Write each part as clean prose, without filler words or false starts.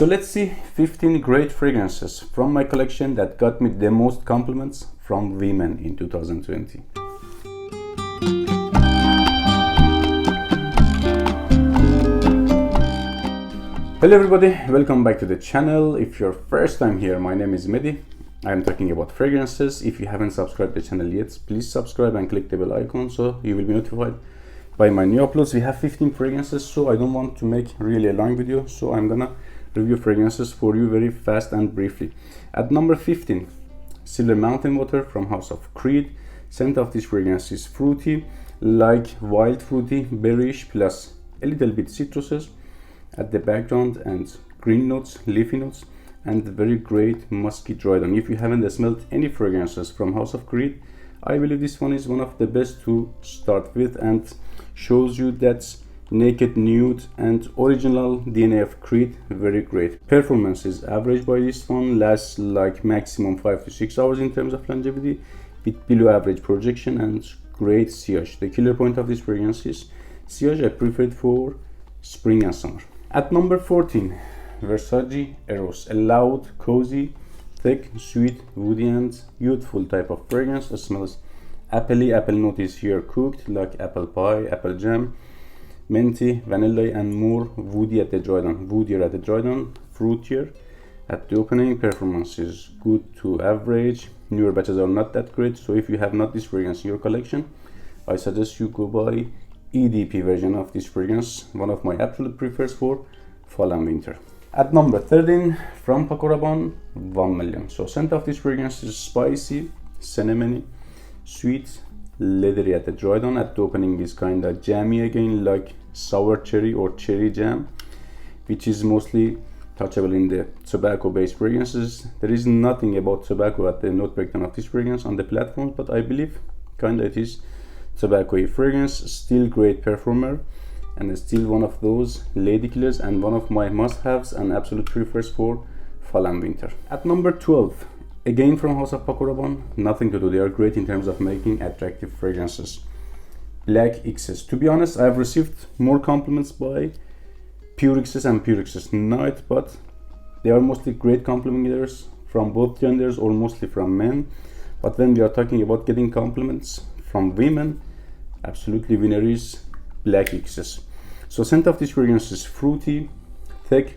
So let's see 15 great fragrances from my collection that got me the most compliments from women in 2020. Hello everybody, welcome back to the channel. If you're first time here, my name is Mehdi. I'm talking about fragrances. If you haven't subscribed to the channel yet, please subscribe and click the bell icon so you will be notified by my new uploads. We have 15 fragrances, so I don't want to make really a long video, so I'm gonna review fragrances for you very fast and briefly. At number 15, Silver Mountain Water from House of Creed. Scent of this fragrance is fruity, like wild fruity, berryish, plus a little bit citruses at the background, and green notes, leafy notes, and very great musky dry down. If you haven't smelled any fragrances from House of Creed, I believe this one is one of the best to start with and shows you that naked, nude, and original DNA of Creed. Very great. Performance is average by this one, lasts like maximum 5 to 6 hours in terms of longevity, with below average projection and great sillage. The killer point of this fragrance is sillage. I prefer it for spring and summer. At number 14, Versace Eros, a loud, cozy, thick, sweet, woody, and youthful type of fragrance. It smells appley. Apple note is here cooked, like apple pie, apple jam, minty, vanilla, and more woody at the dry down. Woodier at the dry down, fruitier at the opening. Performance is good to average. Newer batches are not that great, so if you have not this fragrance in your collection, I suggest you go buy EDP version of this fragrance, one of my absolute prefers for fall and winter. At number 13, from Paco Rabanne, 1 million. So scent of this fragrance is spicy, cinnamony, sweet, leathery at the dry down. At the opening is kind of jammy again, like sour cherry or cherry jam, which is mostly touchable in the tobacco based fragrances. There is nothing about tobacco at the note breakdown of this fragrance on the platforms, but I believe kind of it is tobacco fragrance. Still great performer, and still one of those lady killers, and one of my must-haves and absolute prefers for fall and winter. At number 12, again from House of Paco Rabanne, nothing to do, they are great in terms of making attractive fragrances. Black X's. To be honest, I have received more compliments by Pure X's and Pure X's Night, but they are mostly great complimenters from both genders, or mostly from men. But when we are talking about getting compliments from women, absolutely winner is Black X's. So scent of this fragrance is fruity, thick,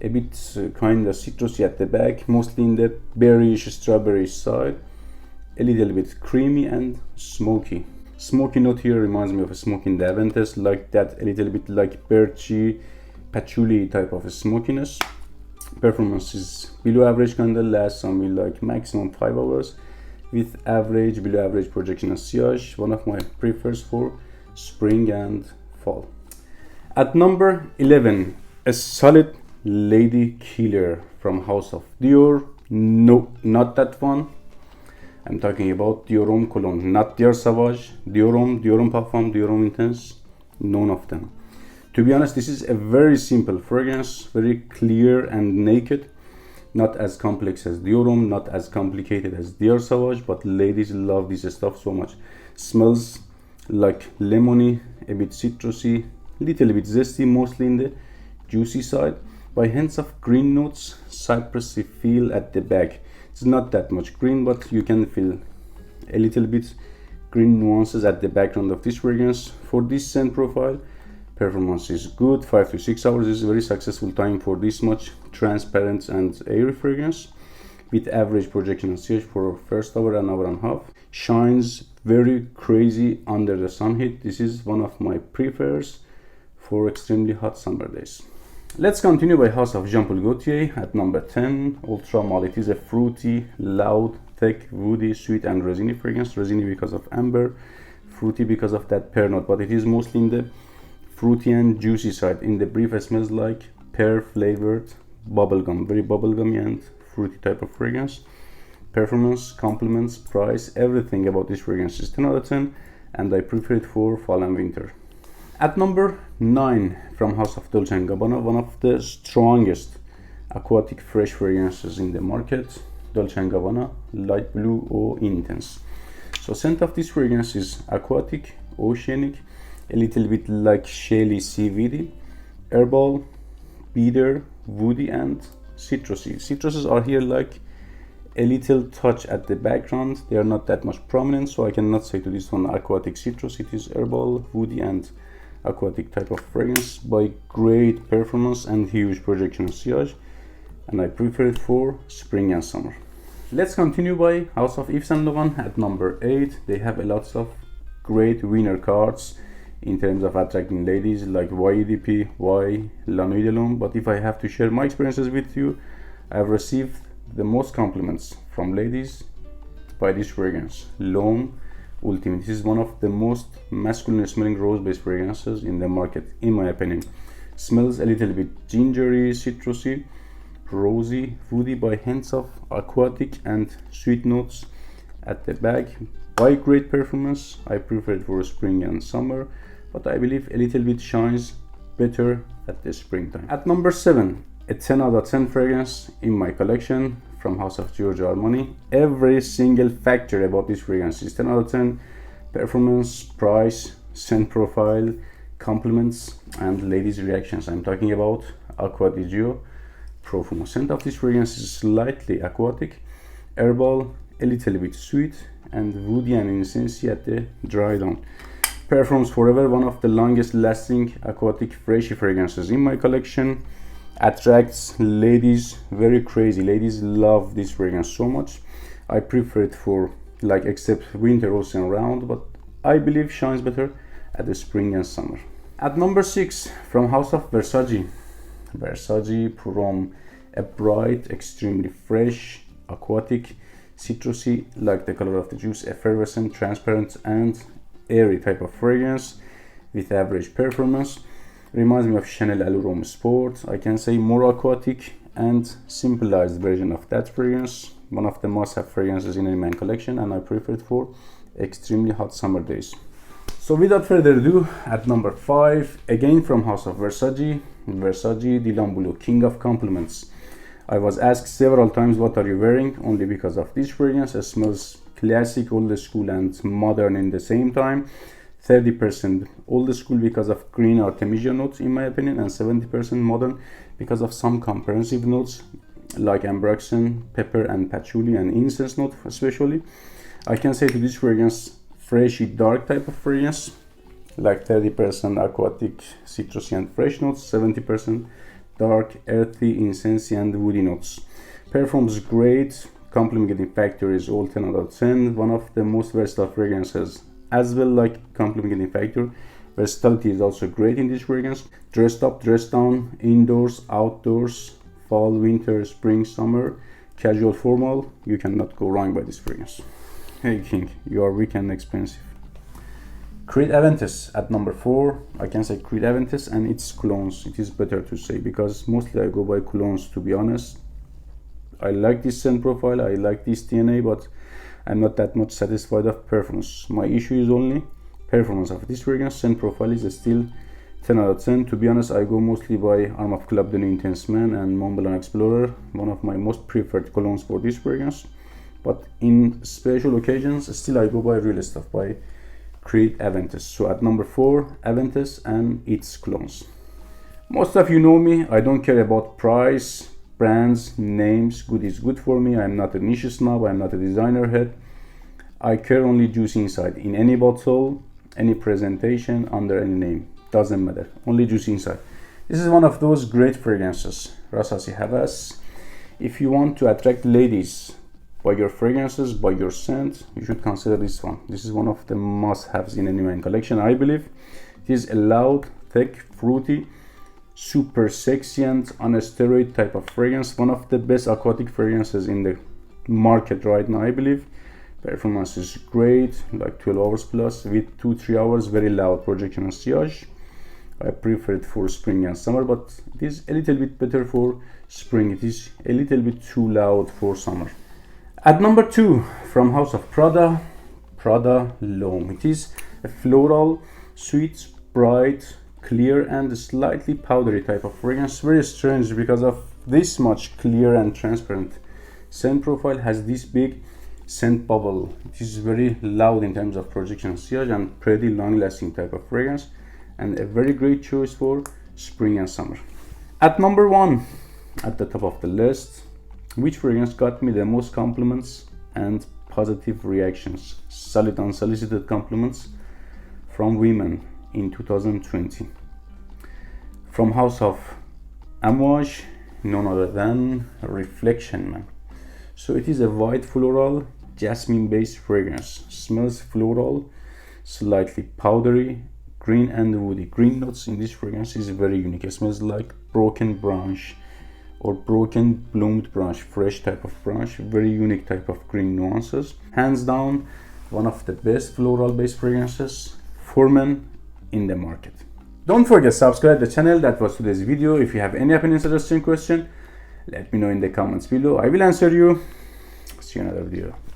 a bit kind of citrusy at the back, mostly in the berryish, strawberry side, a little bit creamy and smoky. Smoky note here reminds me of a smoke in the aventus, like that, a little bit like birchy, patchouli type of a smokiness. Performance is below average, kind of lasts something like maximum 5 hours, with average, below average projection and sillage. One of my prefers for spring and fall. At number 11, a solid lady killer from House of Dior. No, not that one. I'm talking about Dior Homme cologne, not Dior Sauvage, Dior Homme, Dior Homme Parfum, Dior Homme Intense, none of them. To be honest, this is a very simple fragrance, very clear and naked. Not as complex as Dior Homme, not as complicated as Dior Sauvage, but ladies love this stuff so much. Smells like lemony, a bit citrusy, little bit zesty, mostly in the juicy side, by hints of green notes, cypressy feel at the back. It's not that much green, but you can feel a little bit green nuances at the background of this fragrance. For this scent profile, performance is good. 5 to 6 hours is a very successful time for this much transparent and airy fragrance, with average projection and sillage for first hour and hour and a half. Shines very crazy under the sun heat. This is one of my prefers for extremely hot summer days. Let's continue by House of Jean Paul Gaultier at number 10, Ultra Male. It is a fruity, loud, thick, woody, sweet, and resiny fragrance. Resiny because of amber, fruity because of that pear note, but it is mostly in the fruity and juicy side. In the brief, it smells like pear flavored bubblegum, very bubblegummy and fruity type of fragrance. Performance, compliments, price, everything about this fragrance is 10 out of 10, and I prefer it for fall and winter. At number 9, from House of Dolce & Gabbana, one of the strongest aquatic fresh fragrances in the market, Dolce & Gabbana Light Blue Eau Intense. So scent of this fragrance is aquatic, oceanic, a little bit like shelly seaweedy, herbal, bitter, woody and citrusy. Citruses are here like a little touch at the background. They are not that much prominent, so I cannot say to this one aquatic citrus. It is herbal, woody and aquatic type of fragrance by great performance and huge projection of sillage, and I prefer it for spring and summer. Let's continue by House of Yves Saint Laurent at number 8. They have a lot of great winner cards in terms of attracting ladies like YEDP, Y, La Nuit de l'Homme. But if I have to share my experiences with you, I have received the most compliments from ladies by this fragrance, L'Homme Ultimate. This is one of the most masculine smelling rose-based fragrances in the market, in my opinion. Smells a little bit gingery, citrusy, rosy, woody by hints of aquatic and sweet notes at the back. By great performance, I prefer it for spring and summer, but I believe a little bit shines better at the springtime. At number 7, a 10 out of 10 fragrance in my collection from House of Giorgio Armani. Every single factor about this fragrance is 10 out of 10. Performance, price, scent profile, compliments, and ladies' reactions. I'm talking about Acqua di Gio Profumo. Scent of this fragrance is slightly aquatic, herbal, a little bit sweet, and woody and incensey at the dry down. Performs forever, one of the longest lasting aquatic freshy fragrances in my collection. Attracts ladies very crazy. Ladies love this fragrance so much. I prefer it for like except winter ocean round, but I believe shines better at the spring and summer. At number 6 from House of Versace, Versace Prom, a bright, extremely fresh, aquatic, citrusy, like the color of the juice, effervescent, transparent and airy type of fragrance with average performance. Reminds me of Chanel Allure Homme Sport. I can say more aquatic and simplified version of that fragrance. One of the must-have fragrances in a man collection, and I prefer it for extremely hot summer days. So without further ado, at number 5, again from House of Versace, Versace Dylan Blue, King of Compliments. I was asked several times what are you wearing, only because of this fragrance. It smells classic, old school and modern in the same time. 30% old school because of green artemisia notes in my opinion, and 70% modern because of some comprehensive notes like ambroxan, pepper and patchouli and incense note especially. I can say to this fragrance freshy dark type of fragrance, like 30% aquatic, citrusy and fresh notes, 70% dark, earthy, incensey and woody notes. Performs great, complimenting factor is all 10 out of 10. One of the most versatile fragrances as well, like complimenting factor. Versatility is also great in this fragrance. Dressed up, dressed down, indoors, outdoors, fall, winter, spring, summer, casual, formal, you cannot go wrong by this fragrance. Hey King, you are weak and expensive. Creed Aventus at number 4. I can say Creed Aventus and its colognes. It is better to say because mostly I go by colognes, to be honest. I like this scent profile, I like this DNA, but I'm not that much satisfied of performance. My issue is only performance of this fragrance. Scent profile is still 10 out of 10. To be honest, I go mostly by Armaf Club de Nuit Intense Man and Mont Blanc Explorer, one of my most preferred colognes for this fragrance. But in special occasions, still I go by real stuff, by Creed Aventus. So at number 4, Aventus and its colognes. Most of you know me, I don't care about price, brands, names. Good is good for me. I'm not a niche snob, I'm not a designer head. I care only juice inside. In any bottle, any presentation, under any name, doesn't matter, only juice inside. This is one of those great fragrances, rasasi hawas. If you want to attract ladies by your fragrances, by your scent, you should consider this one. This is one of the must-haves in any man collection, I believe. It is a loud, thick, fruity, super sexy and on a steroid type of fragrance. One of the best aquatic fragrances in the market right now, I believe. Performance is great, like 12 hours plus with 2-3 hours very loud projection and sillage. I prefer it for spring and summer, but it is a little bit better for spring. It is a little bit too loud for summer. At number 2 from House of Prada, Prada L'Homme. It is a floral, sweet, bright, clear and slightly powdery type of fragrance. Very strange because of this much clear and transparent scent profile. Has this big scent bubble. It is very loud in terms of projection sillage and pretty long lasting type of fragrance, and a very great choice for spring and summer. At number 1 at the top of the list. Which fragrance got me the most compliments and positive reactions, solid unsolicited compliments from women in 2020? From house of Amouage, none other than Reflection Man. So it is a white floral jasmine based fragrance. Smells floral, slightly powdery, green and woody. Green notes in this fragrance is very unique. It smells like broken branch or broken bloomed branch, fresh type of branch, very unique type of green nuances. Hands down, one of the best floral based fragrances for men in the market. Don't forget to subscribe to the channel. That was today's video. If you have any opinion, suggestion, question, let me know in the comments below. I will answer you. See you in another video.